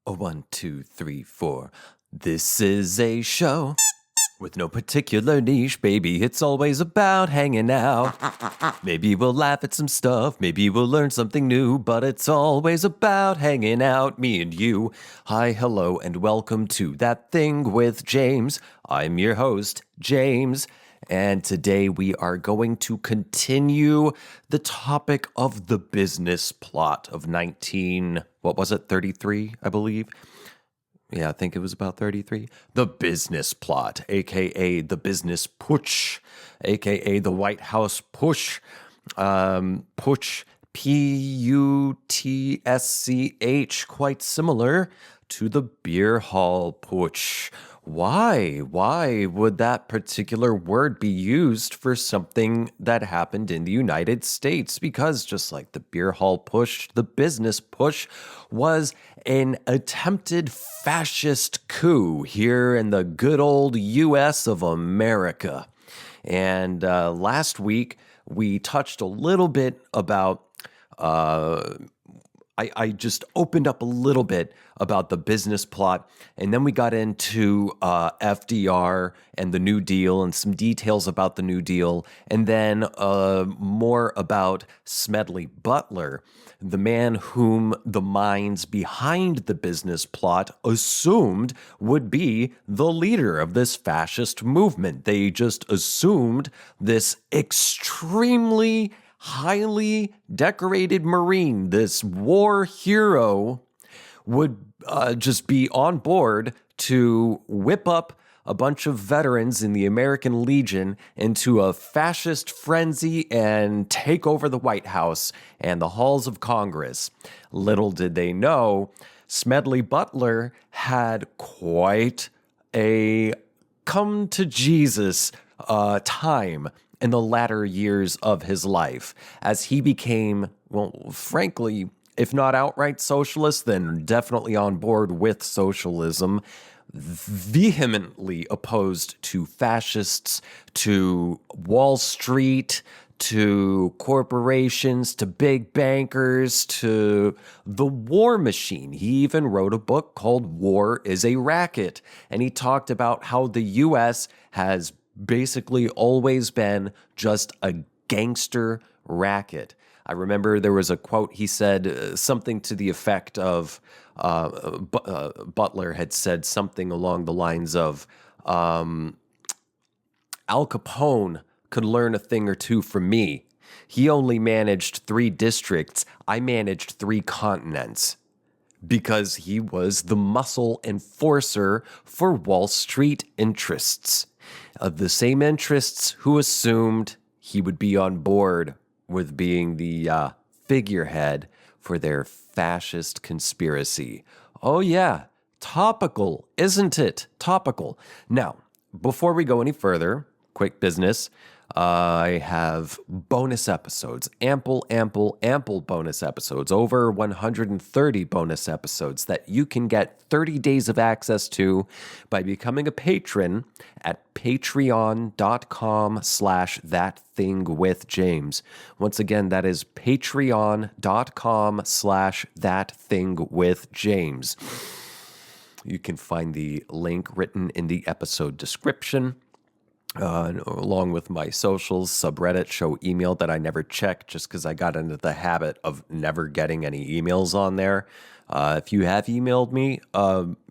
A 1, 2, 3, 4. This is a show with no particular niche, baby. It's always about hanging out. Maybe we'll laugh at some stuff, maybe we'll learn something new, but it's always about hanging out, me and you. Hi, hello, and welcome to That Thing with James. I'm your host, James, and today we are going to continue the topic of the business plot of 33, I believe. Yeah, I think it was about 33. The business plot, a.k.a. the business putsch, a.k.a. the White House push. Putsch, P-U-T-S-C-H, quite similar to the beer hall putsch. Why? Why would that particular word be used for something that happened in the United States? Because just like the beer hall push, the business push was an attempted fascist coup here in the good old U.S. of America. And last week, we touched a little bit about I just opened up a little bit about the business plot, and then we got into FDR and the New Deal and some details about the New Deal, and then more about Smedley Butler, the man whom the minds behind the business plot assumed would be the leader of this fascist movement. They just assumed this extremely highly decorated Marine, this war hero, would just be on board to whip up a bunch of veterans in the American Legion into a fascist frenzy and take over the White House and the halls of Congress. Little did they know, Smedley Butler had quite a come to Jesus time in the latter years of his life, as he became, well, frankly, if not outright socialist, then definitely on board with socialism, vehemently opposed to fascists, to Wall Street, to corporations, to big bankers, to the war machine. He even wrote a book called War is a Racket, and he talked about how the U.S. has basically always been just a gangster racket. I remember there was a quote, he said something to the effect of, Butler had said something along the lines of, Al Capone could learn a thing or two from me. He only managed 3 districts. I managed 3 continents. Because he was the muscle enforcer for Wall Street interests. The same interests who assumed he would be on board with being the figurehead for their fascist conspiracy. Oh yeah, topical, isn't it? Topical. Now, before we go any further, quick business. I have bonus episodes, ample bonus episodes, over 130 bonus episodes that you can get 30 days of access to by becoming a patron at patreon.com/ThatThingWithJames. Once again, that is patreon.com/ThatThingWithJames. You can find the link written in the episode description. Along with my socials, subreddit, show email that I never check just because I got into the habit of never getting any emails on there. If you have emailed me,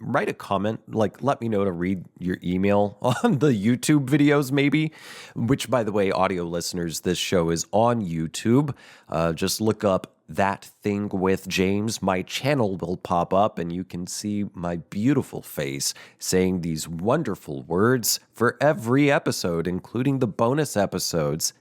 write a comment, let me know to read your email on the YouTube videos maybe, which, by the way, audio listeners, this show is on YouTube. Just look up That Thing with James. My channel will pop up and you can see my beautiful face saying these wonderful words for every episode, including the bonus episodes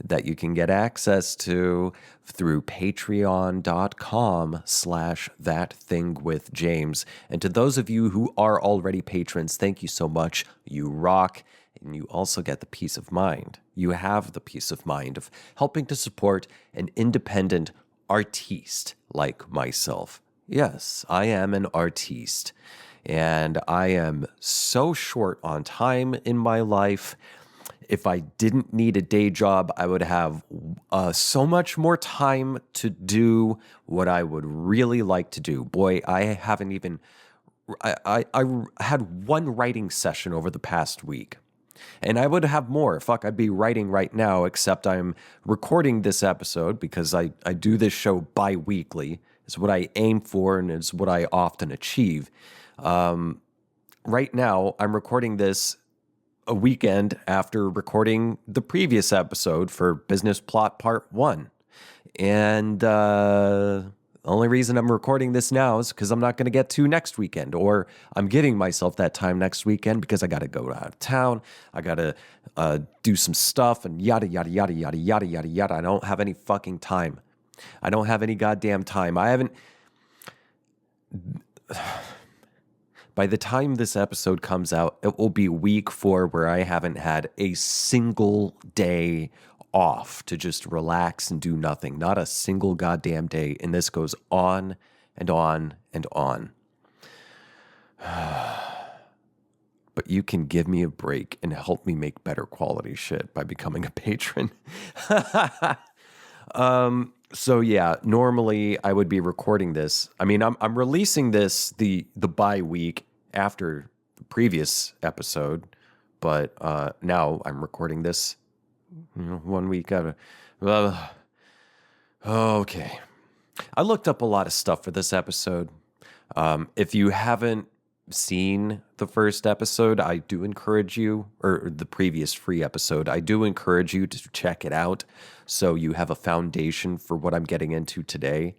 that you can get access to through patreon.com/ThatThingWithJames. And to those of you who are already patrons, thank you so much. You rock. And you also get the peace of mind. You have the peace of mind of helping to support an independent artiste like myself. Yes, I am an artiste, and I am so short on time in my life If I didn't need a day job, I would have so much more time to do what I would really like to do. Boy, I haven't even. I had one writing session over the past week. And I would have more. Fuck, I'd be writing right now, except I'm recording this episode because I do this show bi-weekly. It's what I aim for and it's what I often achieve. Right now, I'm recording this a weekend after recording the previous episode for Business Plot Part 1. And the only reason I'm recording this now is because I'm not going to get to next weekend, or I'm giving myself that time next weekend because I got to go out of town. I got to do some stuff and yada, yada, yada, yada, yada, yada, yada. I don't have any fucking time. I don't have any goddamn time. I haven't... By the time this episode comes out, it will be week 4 where I haven't had a single day off to just relax and do nothing. Not a single goddamn day. And this goes on and on and on. But you can give me a break and help me make better quality shit by becoming a patron. So yeah, normally I would be recording this. I mean, I'm releasing this the bye week after the previous episode, but now I'm recording this 1 week out of. Okay, I looked up a lot of stuff for this episode. If you haven't seen the first episode, I do encourage you, or the previous free episode, I do encourage you to check it out so you have a foundation for what I'm getting into today.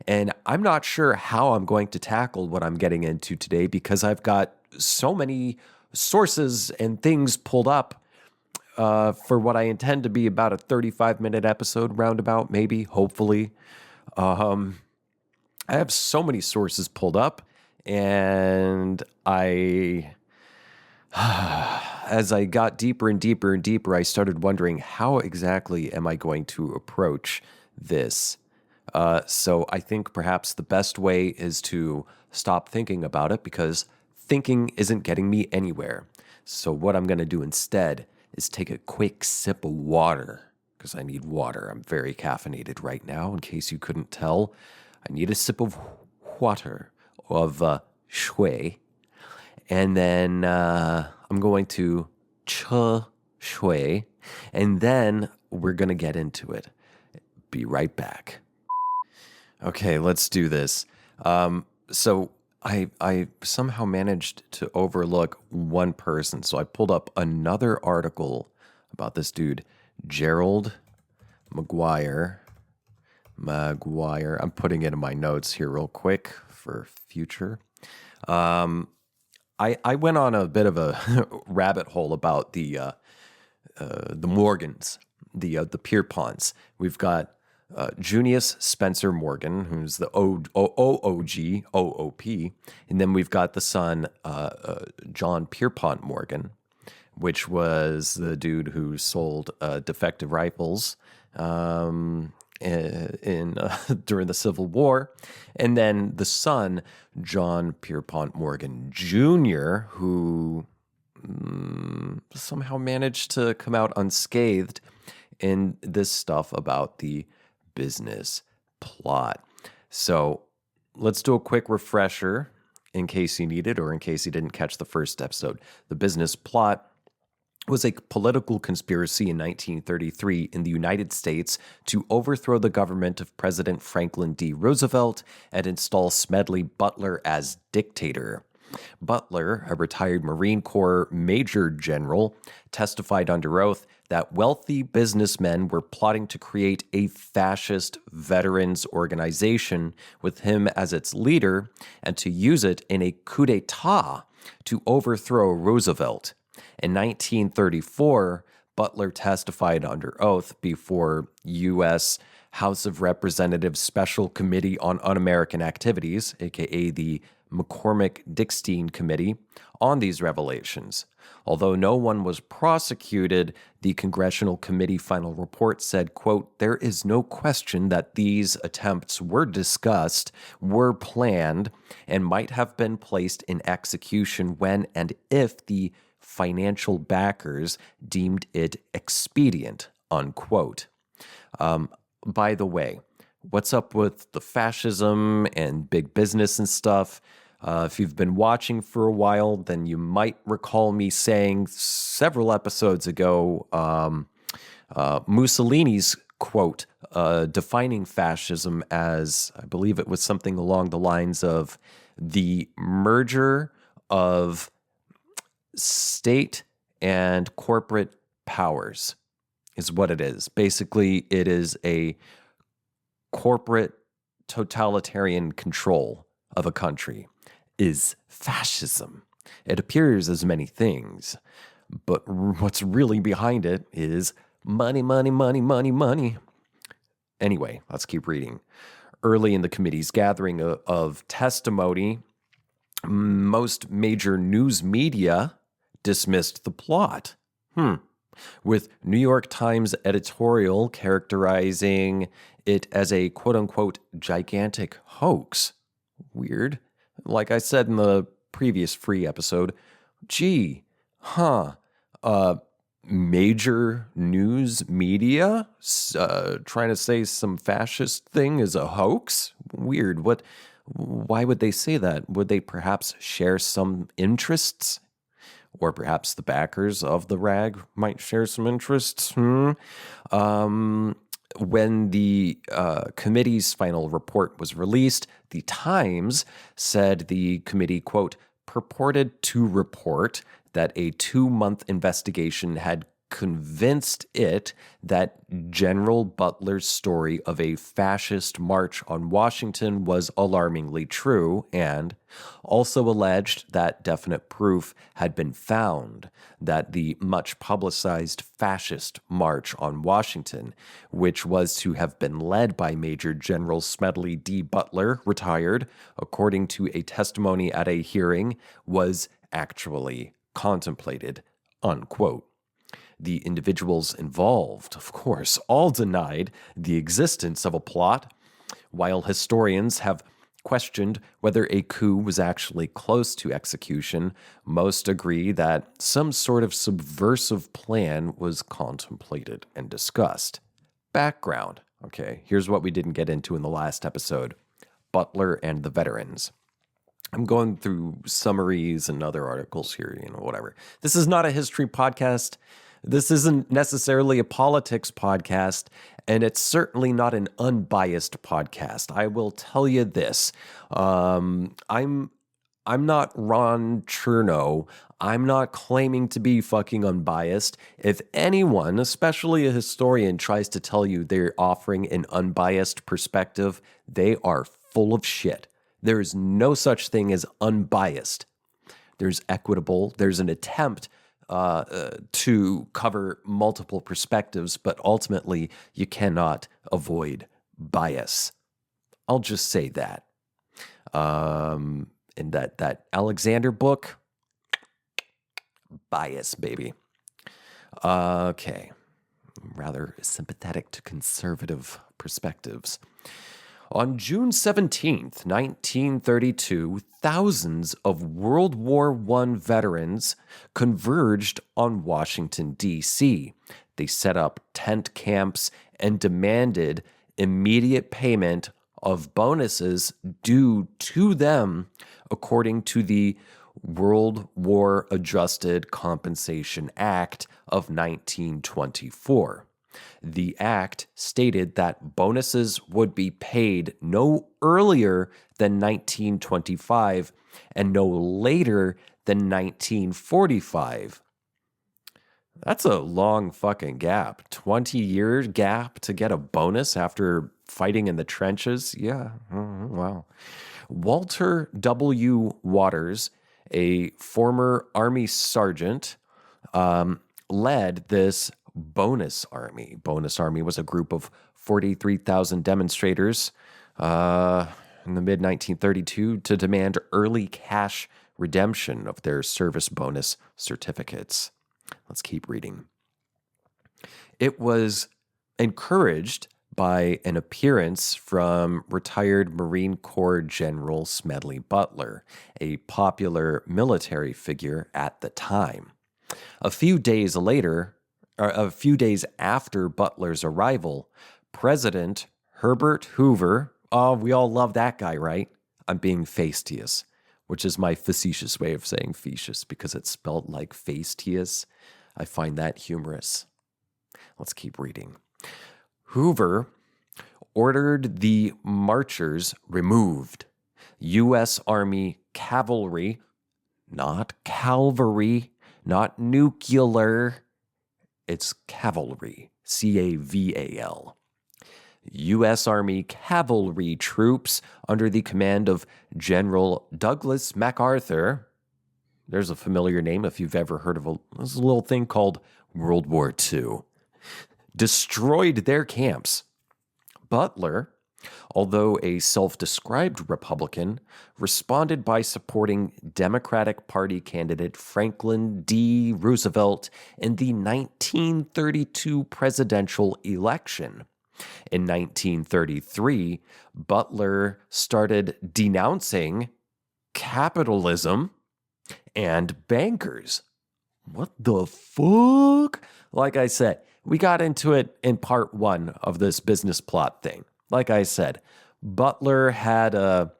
And I'm not sure how I'm going to tackle what I'm getting into today because I've got so many sources and things pulled up for what I intend to be about a 35-minute episode roundabout, maybe, hopefully. I have so many sources pulled up. And as I got deeper and deeper and deeper, I started wondering how exactly am I going to approach this? So I think perhaps the best way is to stop thinking about it because thinking isn't getting me anywhere. So what I'm going to do instead is take a quick sip of water because I need water. I'm very caffeinated right now, in case you couldn't tell. I need a sip of water. Of shui, and then I'm going to shui, and then we're going to get into it. Be right back. Okay, let's do this. So I somehow managed to overlook one person, so I pulled up another article about this dude, Gerald Maguire. I'm putting it in my notes here real quick for future. I went on a bit of a rabbit hole about the Morgans, the Pierponts. We've got Junius Spencer Morgan, who's the OOP, and then we've got the son, John Pierpont Morgan, which was the dude who sold defective rifles during the Civil War, and then the son, John Pierpont Morgan Jr., who somehow managed to come out unscathed in this stuff about the business plot. So let's do a quick refresher in case you need it or in case you didn't catch the first episode. The business plot was a political conspiracy in 1933 in the United States to overthrow the government of President Franklin D. Roosevelt and install Smedley Butler as dictator. Butler, a retired Marine Corps Major General, testified under oath that wealthy businessmen were plotting to create a fascist veterans organization with him as its leader and to use it in a coup d'etat to overthrow Roosevelt. In 1934, Butler testified under oath before U.S. House of Representatives Special Committee on Un-American Activities, aka the McCormick-Dickstein Committee, on these revelations. Although no one was prosecuted, the Congressional Committee final report said, quote, "There is no question that these attempts were discussed, were planned, and might have been placed in execution when and if the financial backers deemed it expedient," unquote. By the way, what's up with the fascism and big business and stuff? If you've been watching for a while, then you might recall me saying several episodes ago Mussolini's quote defining fascism as, I believe it was something along the lines of the merger of state and corporate powers is what it is. Basically, it is a corporate totalitarian control of a country is fascism. It appears as many things, but what's really behind it is money, money, money, money, money. Anyway, let's keep reading. Early in the committee's gathering of testimony, most major news media dismissed the plot. With New York Times editorial characterizing it as a quote-unquote gigantic hoax. Weird. Like I said in the previous free episode, major news media trying to say some fascist thing is a hoax? Weird. Why would they say that? Would they perhaps share some interests? Or perhaps the backers of the rag might share some interests? When the committee's final report was released, the Times said the committee, quote, purported to report that a 2-month investigation had convinced it that General Butler's story of a fascist march on Washington was alarmingly true, and also alleged that definite proof had been found that the much publicized fascist march on Washington, which was to have been led by Major General Smedley D. Butler, retired, according to a testimony at a hearing, was actually contemplated, unquote. The individuals involved, of course, all denied the existence of a plot, while historians have questioned whether a coup was actually close to execution. Most agree that some sort of subversive plan was contemplated and discussed. Background. Okay, here's what we didn't get into in the last episode. Butler and the veterans. I'm going through summaries and other articles here, whatever. This is not a history podcast. This isn't necessarily a politics podcast, and it's certainly not an unbiased podcast. I will tell you this. I'm not Ron Chernow. I'm not claiming to be fucking unbiased. If anyone, especially a historian, tries to tell you they're offering an unbiased perspective, they are full of shit. There is no such thing as unbiased. There's equitable. There's an attempt to cover multiple perspectives, but ultimately you cannot avoid bias. I'll just say that. In that Alexander book, bias, baby. Okay. Rather sympathetic to conservative perspectives. On June 17th, 1932, thousands of World War I veterans converged on Washington, D.C. They set up tent camps and demanded immediate payment of bonuses due to them according to the World War Adjusted Compensation Act of 1924. The act stated that bonuses would be paid no earlier than 1925 and no later than 1945. That's a long fucking gap. 20-year gap to get a bonus after fighting in the trenches? Yeah, wow. Walter W. Waters, a former Army sergeant, led this Bonus Army. Bonus Army was a group of 43,000 demonstrators in the mid-1932 to demand early cash redemption of their service bonus certificates. Let's keep reading. It was encouraged by an appearance from retired Marine Corps General Smedley Butler, a popular military figure at the time. A few days after Butler's arrival, President Herbert Hoover, we all love that guy, right? I'm being facetious, which is my facetious way of saying facetious because it's spelled like facetious. I find that humorous. Let's keep reading. Hoover ordered the marchers removed. U.S. Army cavalry, not cavalry, not nuclear, it's cavalry, C-A-V-A-L. U.S. Army cavalry troops under the command of General Douglas MacArthur. There's a familiar name if you've ever heard of this little thing called World War II. Destroyed their camps. Butler, although a self-described Republican, responded by supporting Democratic Party candidate Franklin D. Roosevelt in the 1932 presidential election. In 1933, Butler started denouncing capitalism and bankers. What the fuck? Like I said, we got into it in part 1 of this business plot thing. Like I said, Butler had a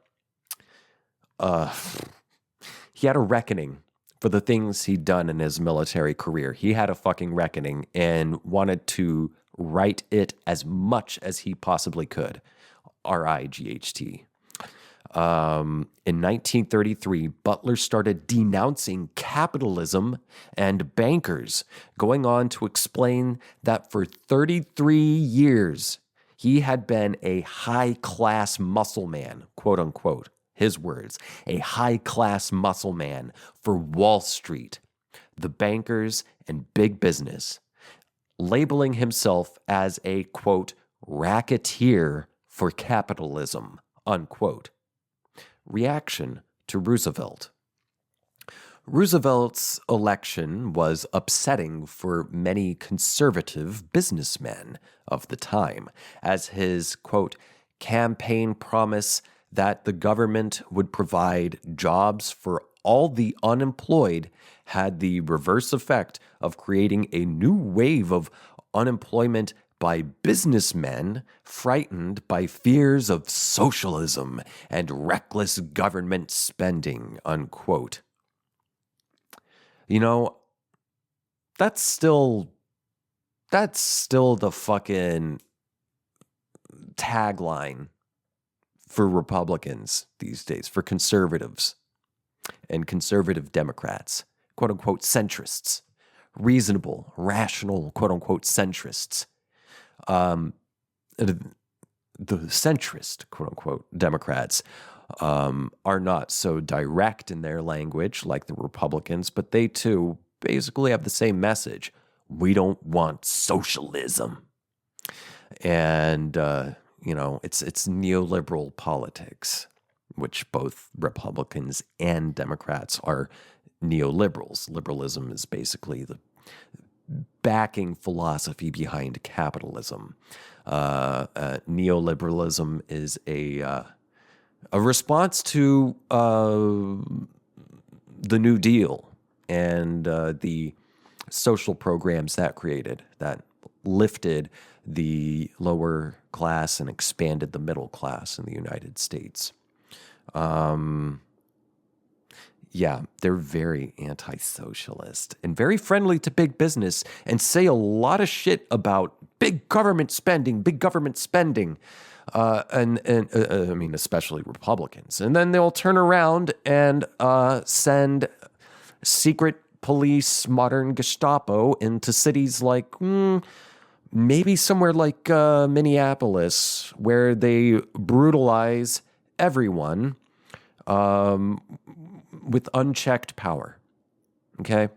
reckoning for the things he'd done in his military career. He had a fucking reckoning and wanted to right it as much as he possibly could. R-I-G-H-T. In 1933, Butler started denouncing capitalism and bankers, going on to explain that for 33 years, he had been a high-class muscle man, quote unquote, his words, a high-class muscle man for Wall Street, the bankers, and big business, labeling himself as a, quote, racketeer for capitalism, unquote. Reaction to Roosevelt. Roosevelt's election was upsetting for many conservative businessmen of the time, as his, quote, campaign promise that the government would provide jobs for all the unemployed had the reverse effect of creating a new wave of unemployment by businessmen frightened by fears of socialism and reckless government spending, unquote. You know, that's still the fucking tagline for Republicans these days, for conservatives and conservative Democrats, quote unquote centrists, reasonable, rational, quote unquote centrists. The centrist, quote unquote, Democrats are not so direct in their language like the Republicans, but they too basically have the same message. We don't want socialism. And, it's neoliberal politics, which both Republicans and Democrats are neoliberals. Liberalism is basically the backing philosophy behind capitalism. Neoliberalism is a response to the New Deal and the social programs that created, that lifted the lower class and expanded the middle class in the United States. Yeah, they're very anti-socialist and very friendly to big business and say a lot of shit about big government spending. Especially Republicans. And then they'll turn around and send secret police, modern Gestapo into cities like maybe somewhere like Minneapolis, where they brutalize everyone with unchecked power. Okay?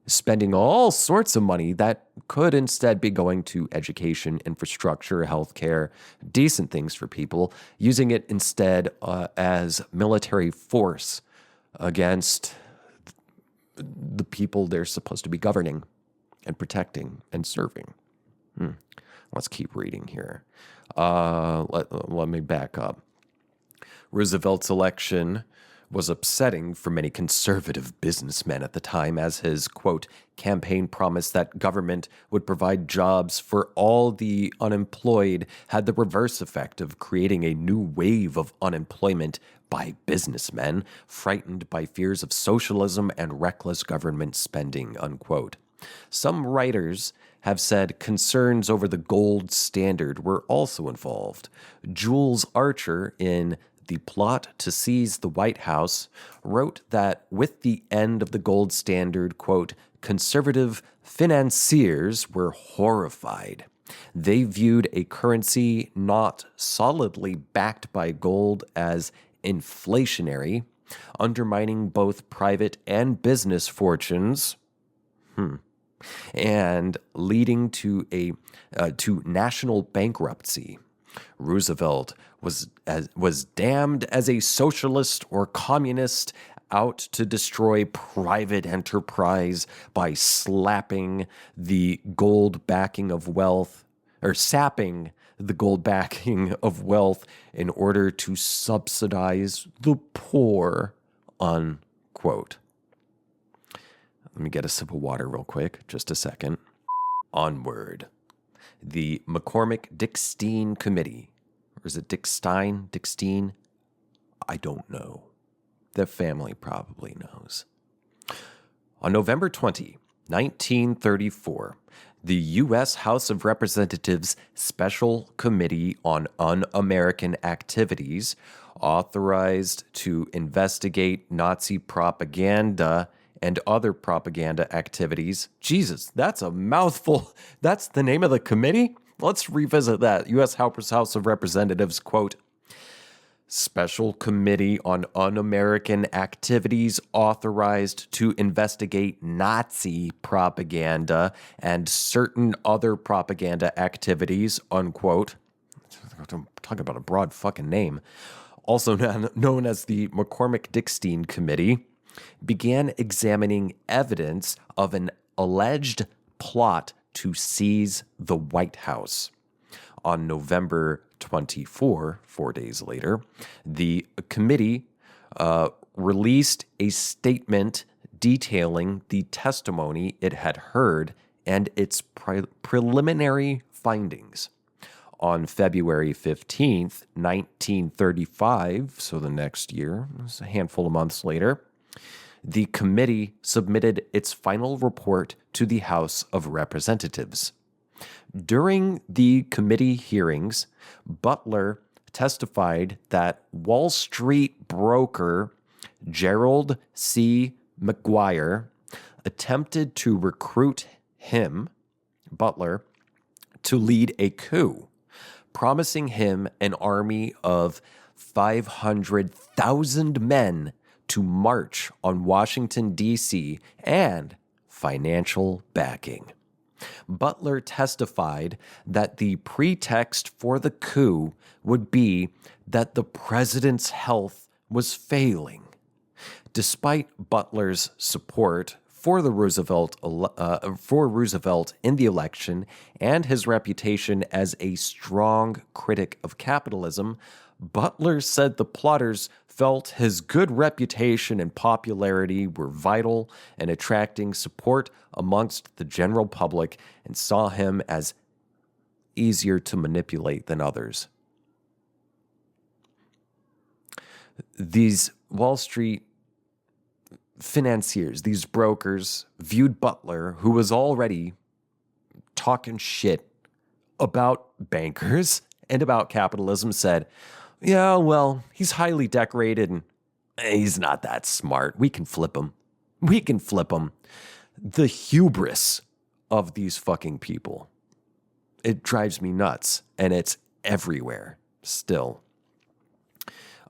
spending all sorts of money that could instead be going to education, infrastructure, healthcare, decent things for people, using it instead as military force against the people they're supposed to be governing and protecting and serving. Let's keep reading here. Let me back up. Roosevelt's election was upsetting for many conservative businessmen at the time, as his, quote, campaign promise that government would provide jobs for all the unemployed had the reverse effect of creating a new wave of unemployment by businessmen, frightened by fears of socialism and reckless government spending, unquote. Some writers have said concerns over the gold standard were also involved. Jules Archer, in The Plot to Seize the White House, wrote that with the end of the gold standard, quote, conservative financiers were horrified. They viewed a currency not solidly backed by gold as inflationary, undermining both private and business fortunes, and leading to national bankruptcy. Roosevelt was damned as a socialist or communist out to destroy private enterprise by slapping the gold backing of wealth, or sapping the gold backing of wealth in order to subsidize the poor, unquote. Let me get a sip of water real quick, just a second. Onward. The McCormick-Dickstein Committee. Or is it Dickstein? Dickstein? I don't know. The family probably knows. On November 20, 1934, the U.S. House of Representatives Special Committee on Un-American Activities, authorized to investigate Nazi propaganda and other propaganda activities. Jesus, that's a mouthful. That's the name of the committee? Let's revisit that. U.S. House of Representatives, quote, Special Committee on Un-American Activities authorized to investigate Nazi propaganda and certain other propaganda activities, unquote. I'm talking about a broad fucking name. Also known as the McCormick-Dickstein Committee, began examining evidence of an alleged plot to seize the White House. On November 24, 4 days later, the committee released a statement detailing the testimony it had heard and its preliminary findings. On February 15th, 1935, so the next year, it was a handful of months later, the committee submitted its final report to the House of Representatives. During the committee hearings, Butler testified that Wall Street broker Gerald C. McGuire attempted to recruit him, Butler, to lead a coup, promising him an army of 500,000 men to march on Washington, D.C., and financial backing. Butler testified that the pretext for the coup would be that the president's health was failing. Despite Butler's support for Roosevelt in the election and his reputation as a strong critic of capitalism, Butler said the plotters felt his good reputation and popularity were vital in attracting support amongst the general public and saw him as easier to manipulate than others. These Wall Street financiers, these brokers, viewed Butler, who was already talking shit about bankers and about capitalism, said, yeah, well, he's highly decorated and he's not that smart. We can flip him. We can flip him. The hubris of these fucking people. It drives me nuts, and it's everywhere still.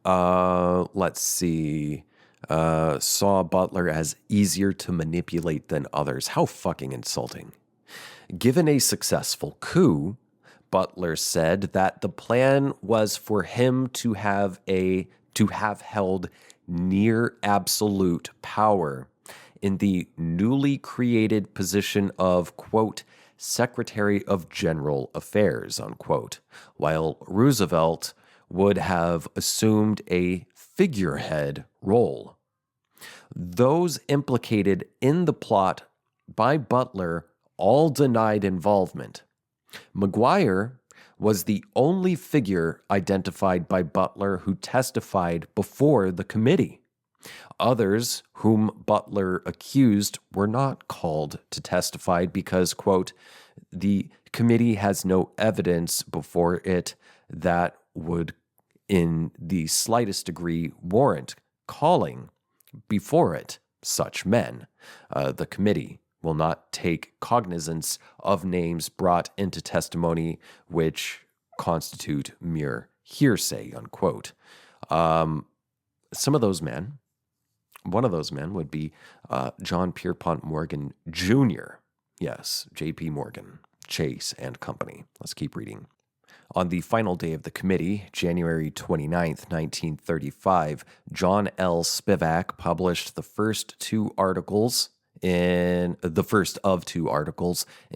Let's see. saw Butler as easier to manipulate than others. How fucking insulting. Given a successful coup, Butler said that the plan was for him to have held near absolute power in the newly created position of, quote, Secretary of General Affairs, unquote, while Roosevelt would have assumed a figurehead role. Those implicated in the plot by Butler all denied involvement. McGuire was the only figure identified by Butler who testified before the committee. Others whom Butler accused were not called to testify because, quote, the committee has no evidence before it that would in the slightest degree warrant calling before it such men. The committee will not take cognizance of names brought into testimony which constitute mere hearsay, unquote. Some of those men, one of those men would be John Pierpont Morgan Jr. Yes, J.P. Morgan, Chase and Company. Let's keep reading. On the final day of the committee, January 29th, 1935, John L. Spivak published the first of two articles in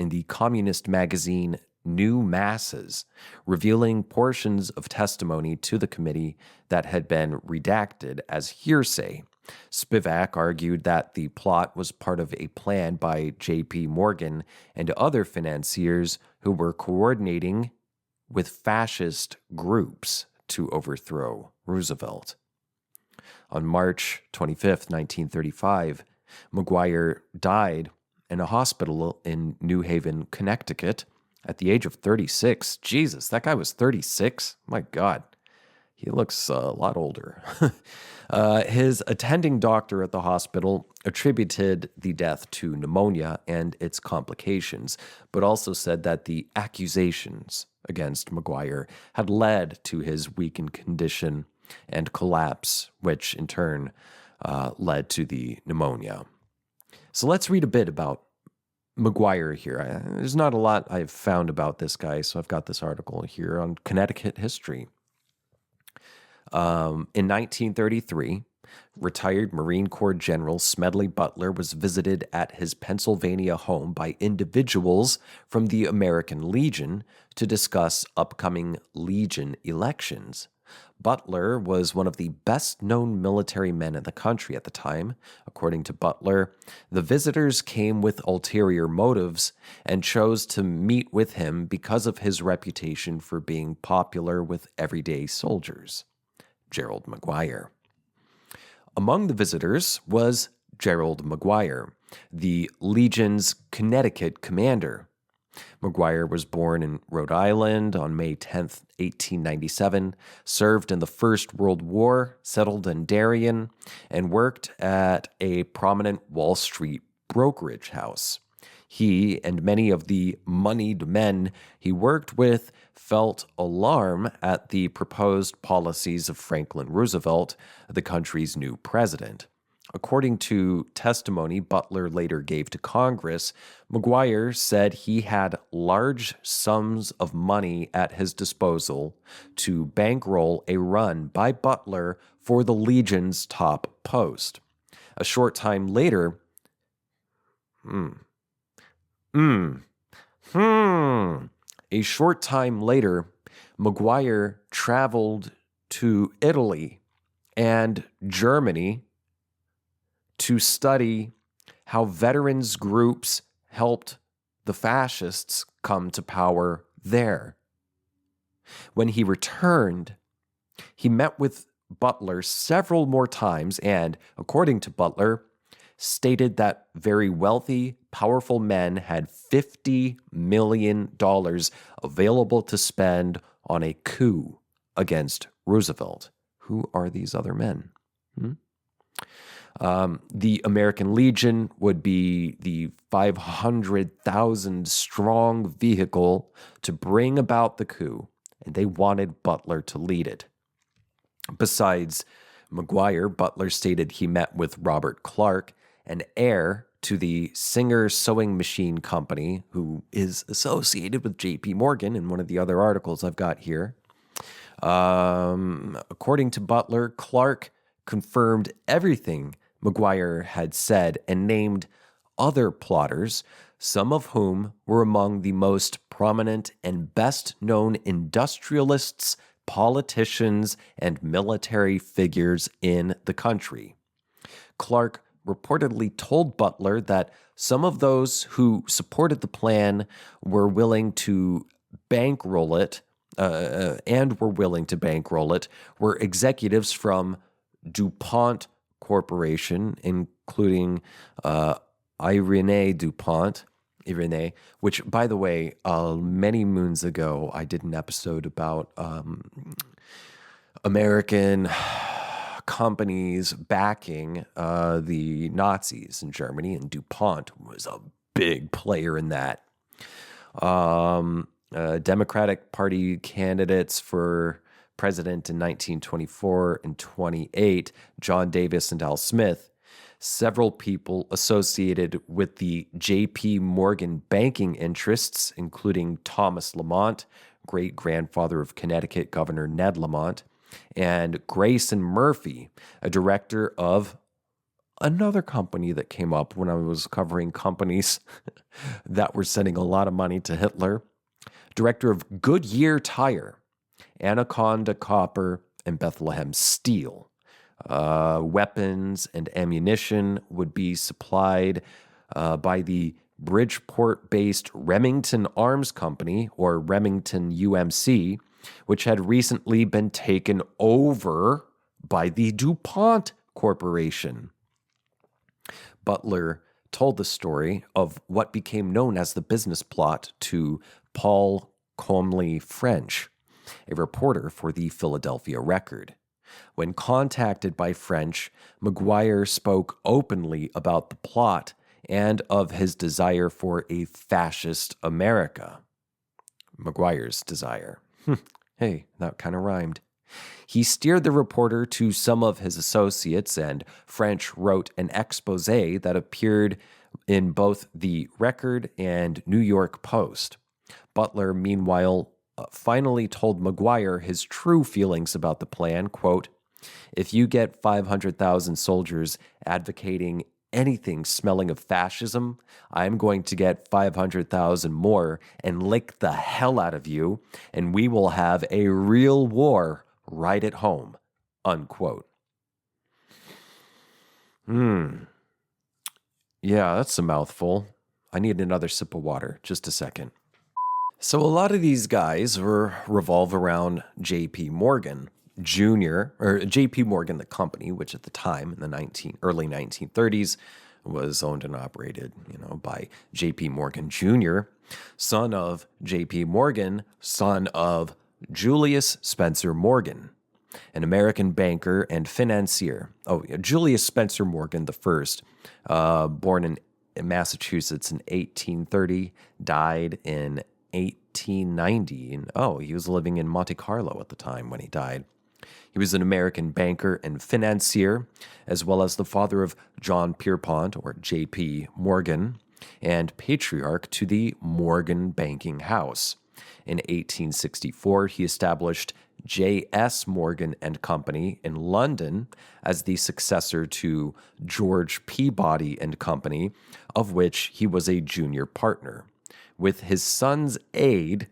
the communist magazine New Masses, revealing portions of testimony to the committee that had been redacted as hearsay. Spivak argued that the plot was part of a plan by J.P. Morgan and other financiers who were coordinating with fascist groups to overthrow Roosevelt. On March 25th, 1935, McGuire died in a hospital in New Haven, Connecticut, at the age of 36. Jesus, that guy was 36? My God. He looks a lot older. His attending doctor at the hospital attributed the death to pneumonia and its complications, but also said that the accusations against McGuire had led to his weakened condition and collapse, which in turn led to the pneumonia. So let's read a bit about McGuire here. There's not a lot I've found about this guy, so I've got this article here on Connecticut history. In 1933, retired Marine Corps General Smedley Butler was visited at his Pennsylvania home by individuals from the American Legion to discuss upcoming Legion elections. Butler was one of the best-known military men in the country at the time. According to Butler, the visitors came with ulterior motives and chose to meet with him because of his reputation for being popular with everyday soldiers. Gerald McGuire. Among the visitors was Gerald McGuire, the Legion's Connecticut commander. McGuire was born in Rhode Island on May 10, 1897, served in the First World War, settled in Darien, and worked at a prominent Wall Street brokerage house. He and many of the moneyed men he worked with felt alarm at the proposed policies of Franklin Roosevelt, the country's new president. According to testimony Butler later gave to Congress, McGuire said he had large sums of money at his disposal to bankroll a run by Butler for the Legion's top post. A short time later, A short time later, McGuire traveled to Italy and Germany to study how veterans groups helped the fascists come to power there. When he returned, he met with Butler several more times and, according to Butler, stated that very wealthy, powerful men had $50 million available to spend on a coup against Roosevelt. Who are these other men? The American Legion would be the 500,000 strong vehicle to bring about the coup, and they wanted Butler to lead it. Besides McGuire, Butler stated he met with Robert Clark, an heir to the Singer Sewing Machine Company, who is associated with J.P. Morgan in one of the other articles I've got here. According to Butler, Clark confirmed everything McGuire had said and named other plotters, some of whom were among the most prominent and best-known industrialists, politicians, and military figures in the country. Clark reportedly told Butler that some of those who supported the plan were willing to bankroll it, were executives from DuPont Corporation, including Irene DuPont, which, by the way, many moons ago, I did an episode about American companies backing the Nazis in Germany, and DuPont was a big player in that. Democratic Party candidates for president in 1924 and 28, John Davis and Al Smith, several people associated with the J.P. Morgan banking interests, including Thomas Lamont, great-grandfather of Connecticut Governor Ned Lamont, and Grayson Murphy, a director of another company that came up when I was covering companies that were sending a lot of money to Hitler, director of Goodyear Tire, Anaconda Copper, and Bethlehem Steel. Weapons and ammunition would be supplied by the Bridgeport-based Remington Arms Company, or Remington UMC, which had recently been taken over by the DuPont Corporation. Butler told the story of what became known as the business plot to Paul Comley French, a reporter for the Philadelphia Record. When contacted by French, McGuire spoke openly about the plot and of his desire for a fascist America. McGuire's desire. Hey, that kind of rhymed. He steered the reporter to some of his associates, and French wrote an expose that appeared in both the Record and New York Post. Butler, meanwhile, finally told McGuire his true feelings about the plan, quote, "If you get 500,000 soldiers advocating anything smelling of fascism, I'm going to get 500,000 more and lick the hell out of you, and we will have a real war right at home," unquote. Yeah, that's a mouthful. I need another sip of water. Just a second. So a lot of these guys revolve around J.P. Morgan Jr., or J.P. Morgan, the company, which at the time in the early 1930s was owned and operated, by J.P. Morgan Jr., son of J.P. Morgan, son of Julius Spencer Morgan, an American banker and financier. Julius Spencer Morgan I, born in Massachusetts in 1830, died in 1890. And he was living in Monte Carlo at the time when he died. He was an American banker and financier, as well as the father of John Pierpont, or J.P. Morgan, and patriarch to the Morgan banking house. In 1864, he established J.S. Morgan and Company in London as the successor to George Peabody and Company, of which he was a junior partner. With his son's aid,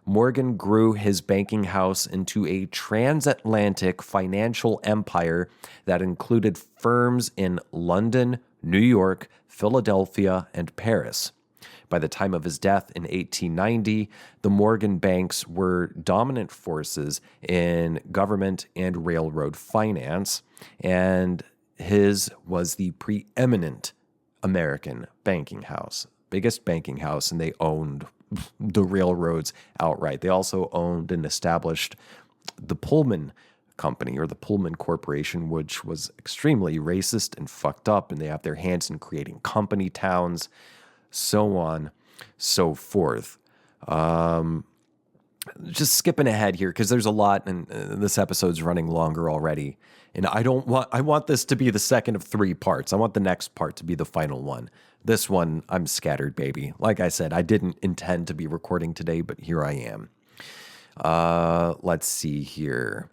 Morgan grew his banking house into a transatlantic financial empire that included firms in London, New York, Philadelphia, and Paris. By the time of his death in 1890, the Morgan banks were dominant forces in government and railroad finance, and his was the preeminent American banking house, biggest banking house, and they owned the railroads outright. They also owned and established the Pullman Company, or the Pullman Corporation, which was extremely racist and fucked up, and they have their hands in creating company towns, so on, so forth. just skipping ahead here because there's a lot, and this episode's running longer already. And I want this to be the second of 3 parts. I want the next part to be the final one. This one, I'm scattered, baby. Like I said, I didn't intend to be recording today, but here I am. Let's see here.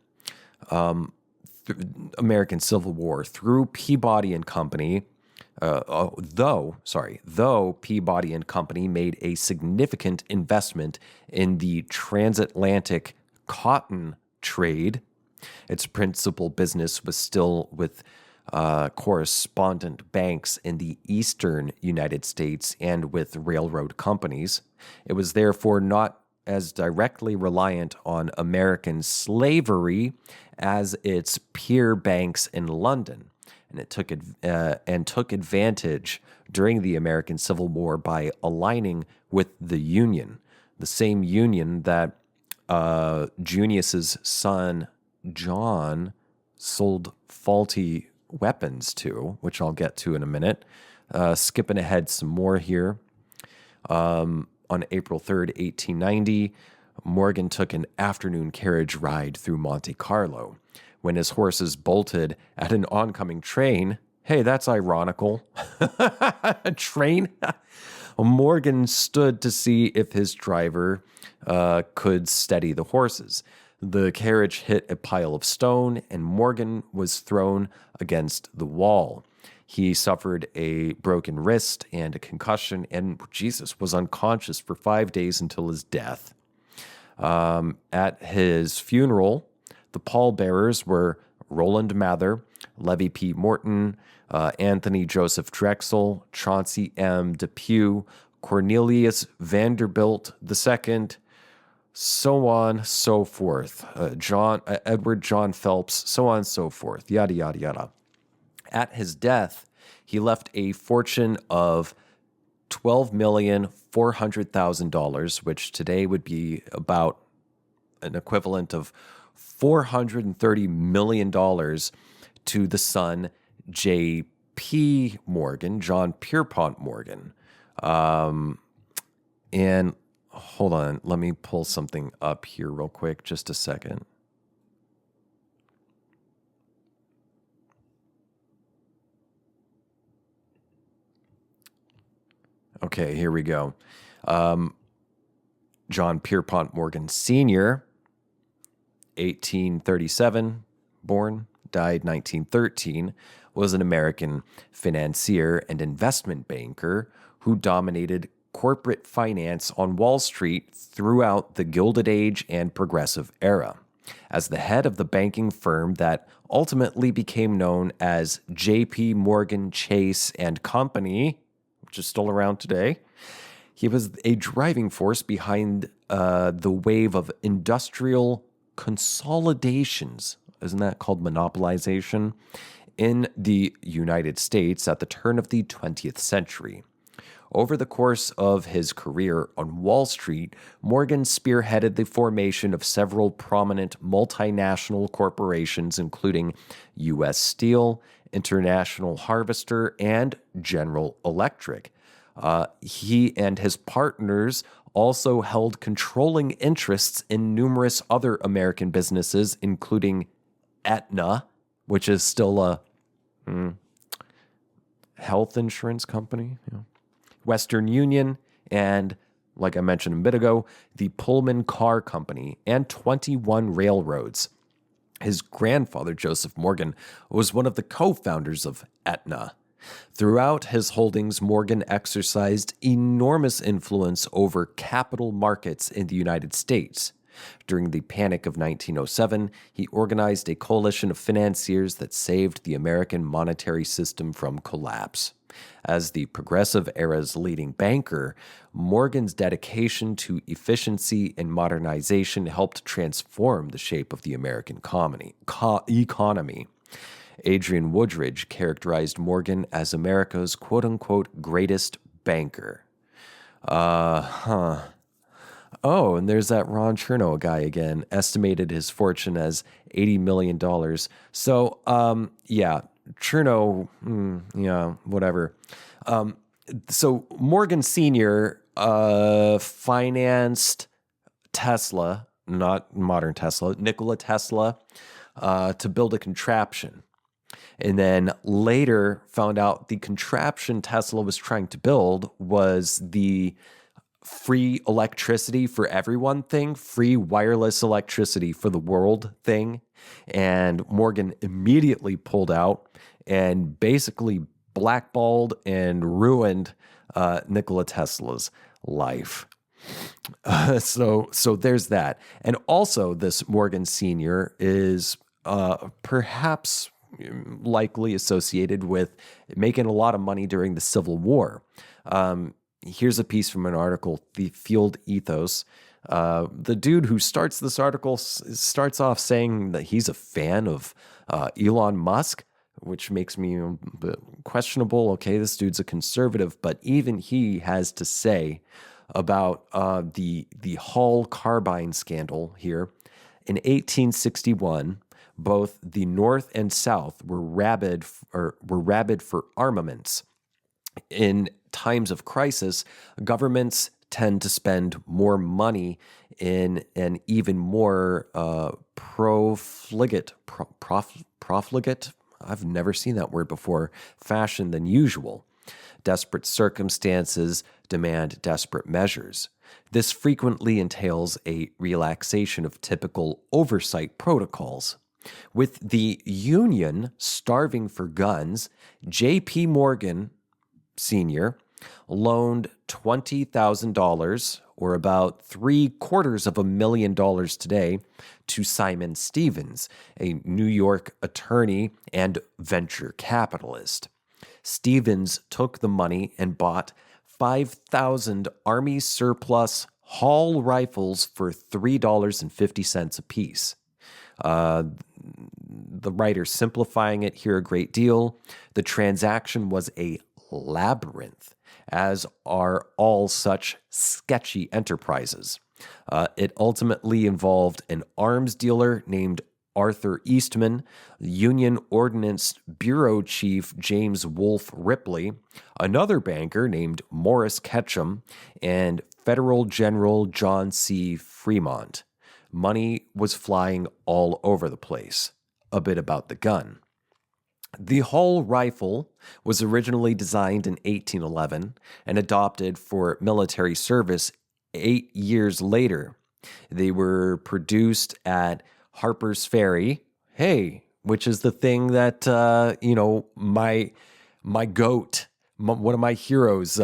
American Civil War through Peabody and Company. Though Peabody and Company made a significant investment in the transatlantic cotton trade, its principal business was still with correspondent banks in the eastern United States and with railroad companies. It was therefore not as directly reliant on American slavery as its peer banks in London, and it took advantage during the American Civil War by aligning with the Union, the same Union that Junius's son John sold faulty weapons to, which I'll get to in a minute. Skipping ahead some more here. On April 3rd, 1890, Morgan took an afternoon carriage ride through Monte Carlo. When his horses bolted at an oncoming train, hey, that's ironical. A train? Morgan stood to see if his driver could steady the horses. The carriage hit a pile of stone, and Morgan was thrown against the wall. He suffered a broken wrist and a concussion, and Jesus was unconscious for 5 days until his death. At his funeral, the pallbearers were Roland Mather, Levy P. Morton, Anthony Joseph Drexel, Chauncey M. Depew, Cornelius Vanderbilt II, so on, so forth. Edward John Phelps, so on and so forth, yada, yada, yada. At his death, he left a fortune of $12,400,000, which today would be about an equivalent of $430 million to the son, J.P. Morgan, John Pierpont Morgan. And hold on, let me pull something up here real quick, just a second. Okay, here we go. John Pierpont Morgan Sr., 1837, born, died 1913, was an American financier and investment banker who dominated corporate finance on Wall Street throughout the Gilded Age and Progressive era. As the head of the banking firm that ultimately became known as J.P. Morgan Chase and Company, which is still around today, he was a driving force behind the wave of industrial consolidations, isn't that called monopolization, in the United States at the turn of the 20th century. Over the course of his career on Wall Street, Morgan spearheaded the formation of several prominent multinational corporations, including U.S. Steel, International Harvester, and General Electric. He and his partners also held controlling interests in numerous other American businesses, including Aetna, which is still a health insurance company, Western Union, and, like I mentioned a bit ago, the Pullman Car Company, and 21 railroads. His grandfather, Joseph Morgan, was one of the co-founders of Aetna. Throughout his holdings, Morgan exercised enormous influence over capital markets in the United States. During the Panic of 1907, he organized a coalition of financiers that saved the American monetary system from collapse. As the Progressive era's leading banker, Morgan's dedication to efficiency and modernization helped transform the shape of the American economy. Adrian Woodridge characterized Morgan as America's quote-unquote greatest banker. Oh, and there's that Ron Chernow guy again, estimated his fortune as $80 million. So, yeah, Chernow, yeah, whatever. So Morgan Sr. Financed Tesla, not modern Tesla, Nikola Tesla, to build a contraption. And then later found out the contraption Tesla was trying to build was the free electricity for everyone thing, free wireless electricity for the world thing. And Morgan immediately pulled out and basically blackballed and ruined Nikola Tesla's life. So there's that. And also, this Morgan Sr. is perhaps likely associated with making a lot of money during the Civil War. Here's a piece from an article, The Field Ethos. The dude who starts this article starts off saying that he's a fan of Elon Musk, which makes me a bit questionable. Okay, this dude's a conservative, but even he has to say about the Hall carbine scandal here. In 1861, both the North and South were rabid for armaments. In times of crisis, governments tend to spend more money in an even more profligate, I've never seen that word before, fashion than usual. Desperate circumstances demand desperate measures. This frequently entails a relaxation of typical oversight protocols. With the Union starving for guns, J.P. Morgan Sr. loaned $20,000, or about $750,000 today, to Simon Stevens, a New York attorney and venture capitalist. Stevens took the money and bought 5,000 Army surplus Hall rifles for $3.50 apiece. The writer simplifying it here a great deal. The transaction was a labyrinth, as are all such sketchy enterprises. It ultimately involved an arms dealer named Arthur Eastman, Union Ordnance Bureau Chief James Wolfe Ripley, another banker named Morris Ketchum, and Federal General John C. Fremont. Money was flying all over the place. A bit about the gun. The Hall rifle was originally designed in 1811 and adopted for military service 8 years later. They were produced at Harper's Ferry, which is the thing that, my goat, one of my heroes,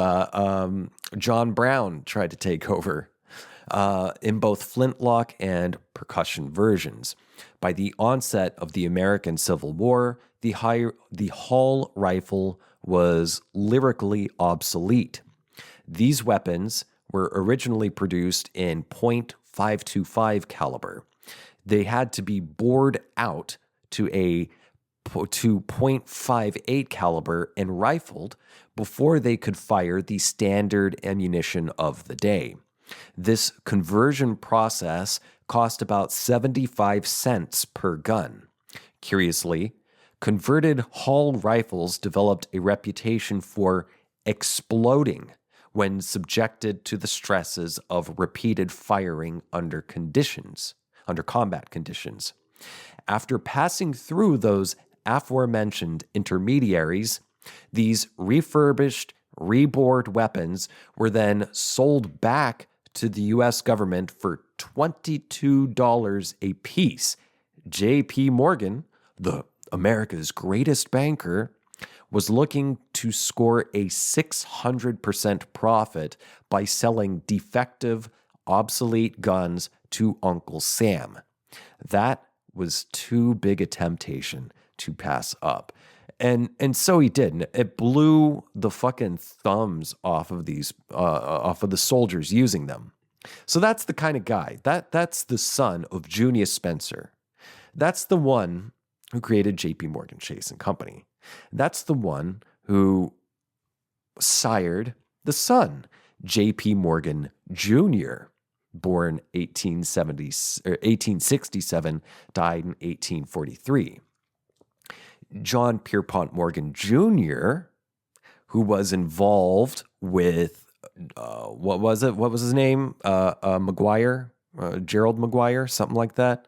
John Brown, tried to take over. In both flintlock and percussion versions. By the onset of the American Civil War, the Hall rifle was lyrically obsolete. These weapons were originally produced in .525 caliber. They had to be bored out to .58 caliber and rifled before they could fire the standard ammunition of the day. This conversion process cost about 75 cents per gun. Curiously, converted Hall rifles developed a reputation for exploding when subjected to the stresses of repeated firing under combat conditions. After passing through those aforementioned intermediaries, these refurbished, rebored weapons were then sold back to the U.S. government for $22 a piece. J.P. Morgan, the America's greatest banker, was looking to score a 600% profit by selling defective, obsolete guns to Uncle Sam. That was too big a temptation to pass up. And so he did. And it blew the fucking thumbs off of the soldiers using them. So that's the kind of guy. That's the son of Junius Spencer. That's the one who created J.P. Morgan Chase and Company. That's the one who sired the son, J.P. Morgan Jr., born 1867, died in 1843. John Pierpont Morgan Jr., who was involved with, what was his name? McGuire? Gerald Maguire, something like that,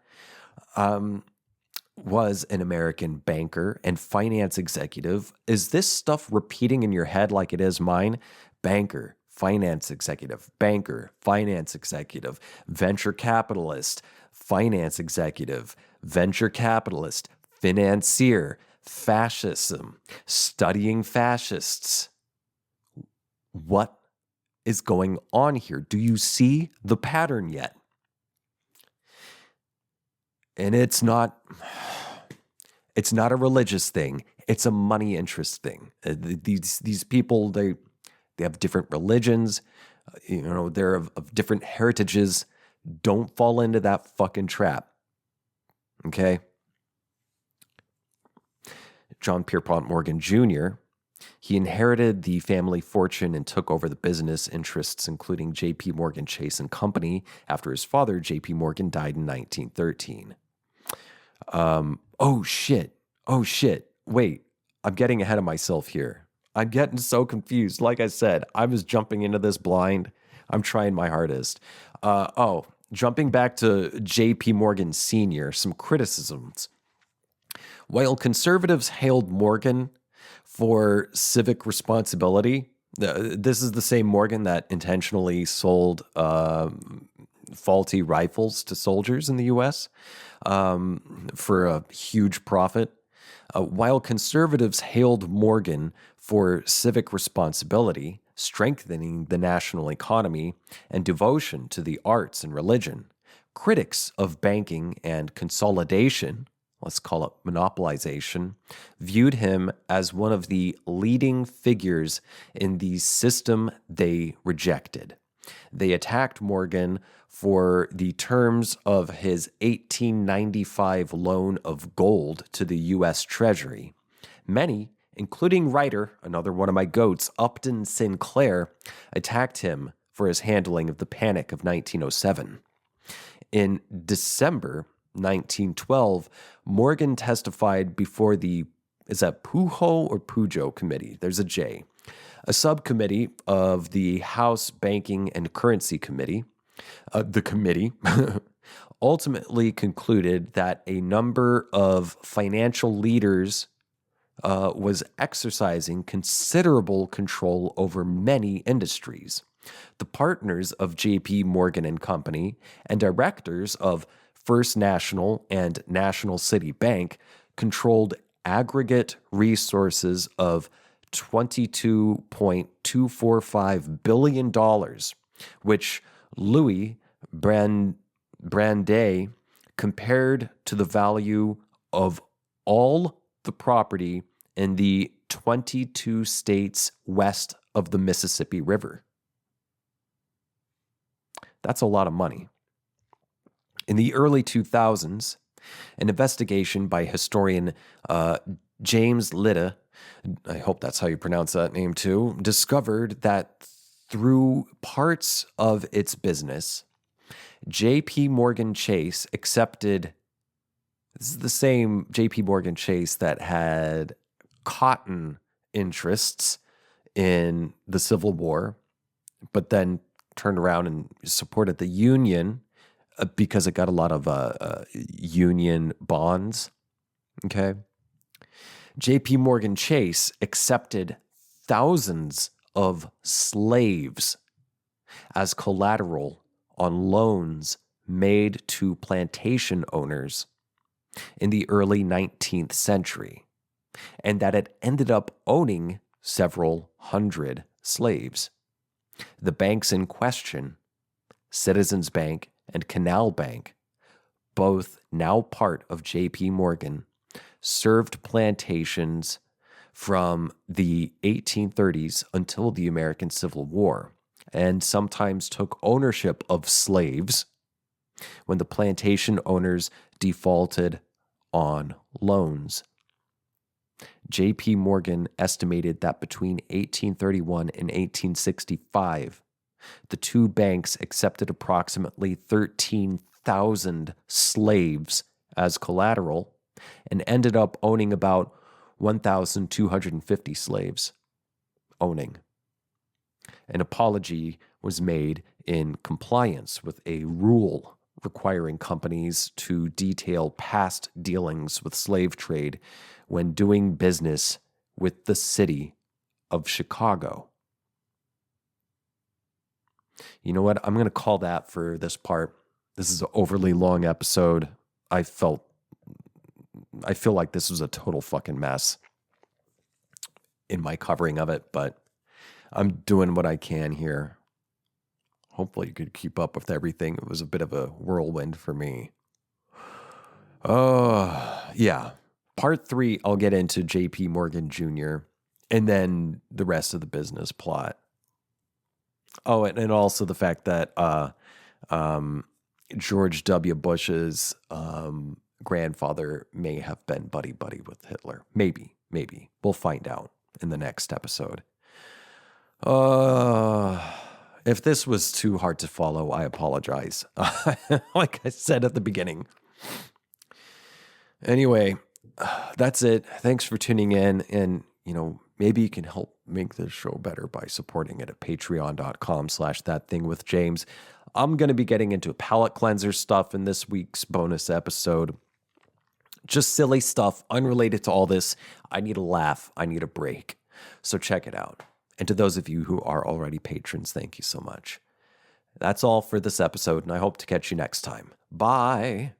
was an American banker and finance executive. Is this stuff repeating in your head like it is mine? Banker, finance executive, banker, finance executive, venture capitalist, finance executive, venture capitalist, financier, fascism, studying fascists. What is going on here? Do you see the pattern yet? And it's not a religious thing. It's a money interest thing. These people, they have different religions. They're of different heritages. Don't fall into that fucking trap. Okay? John Pierpont Morgan Jr., he inherited the family fortune and took over the business interests, including J.P. Morgan Chase and Company, after his father, J.P. Morgan, died in 1913. Oh shit. Wait, I'm getting ahead of myself here. I'm getting so confused. Like I said, I was jumping into this blind. I'm trying my hardest. Jumping back to J.P. Morgan Sr., some criticisms. While conservatives hailed Morgan for civic responsibility, this is the same Morgan that intentionally sold faulty rifles to soldiers in the U.S. For a huge profit. While conservatives hailed Morgan for civic responsibility, strengthening the national economy, and devotion to the arts and religion, critics of banking and consolidation, let's call it monopolization, viewed him as one of the leading figures in the system they rejected. They attacked Morgan for the terms of his 1895 loan of gold to the U.S. Treasury. Many, including writer, another one of my goats, Upton Sinclair, attacked him for his handling of the Panic of 1907. In December 1912, Morgan testified before is that Pujo or Pujo Committee? There's a J. A subcommittee of the House Banking and Currency Committee. The committee ultimately concluded that a number of financial leaders was exercising considerable control over many industries. The partners of J.P. Morgan and Company and directors of First National and National City Bank controlled aggregate resources of $22.245 billion, which Louis Brandeis compared to the value of all the property in the 22 states west of the Mississippi River. That's a lot of money. In the early 2000s, an investigation by historian James Litta, I hope that's how you pronounce that name too, discovered that through parts of its business, J.P. Morgan Chase accepted, this is the same J.P. Morgan Chase that had cotton interests in the Civil War, but then turned around and supported the Union because it got a lot of Union bonds. Okay. J.P. Morgan Chase accepted thousands of slaves as collateral on loans made to plantation owners in the early 19th century, and that it ended up owning several hundred slaves. The banks in question, Citizens Bank and Canal Bank, both now part of J.P. Morgan, served plantations from the 1830s until the American Civil War, and sometimes took ownership of slaves when the plantation owners defaulted on loans. J.P. Morgan estimated that between 1831 and 1865, the two banks accepted approximately 13,000 slaves as collateral and ended up owning about 1,250 slaves. An apology was made in compliance with a rule requiring companies to detail past dealings with slave trade when doing business with the city of Chicago. You know what? I'm going to call that for this part. This is an overly long episode. I feel like this was a total fucking mess in my covering of it, but I'm doing what I can here. Hopefully you could keep up with everything. It was a bit of a whirlwind for me. Yeah. Part 3, I'll get into JP Morgan Jr. and then the rest of the business plot. Oh, and also the fact that George W. Bush's grandfather may have been buddy-buddy with Hitler. Maybe. We'll find out in the next episode. If this was too hard to follow, I apologize. Like I said at the beginning. Anyway, that's it. Thanks for tuning in. And, maybe you can help make this show better by supporting it at patreon.com/ThatThingWithJames. I'm going to be getting into palate cleanser stuff in this week's bonus episode. Just silly stuff, unrelated to all this. I need a laugh. I need a break. So check it out. And to those of you who are already patrons, thank you so much. That's all for this episode, and I hope to catch you next time. Bye.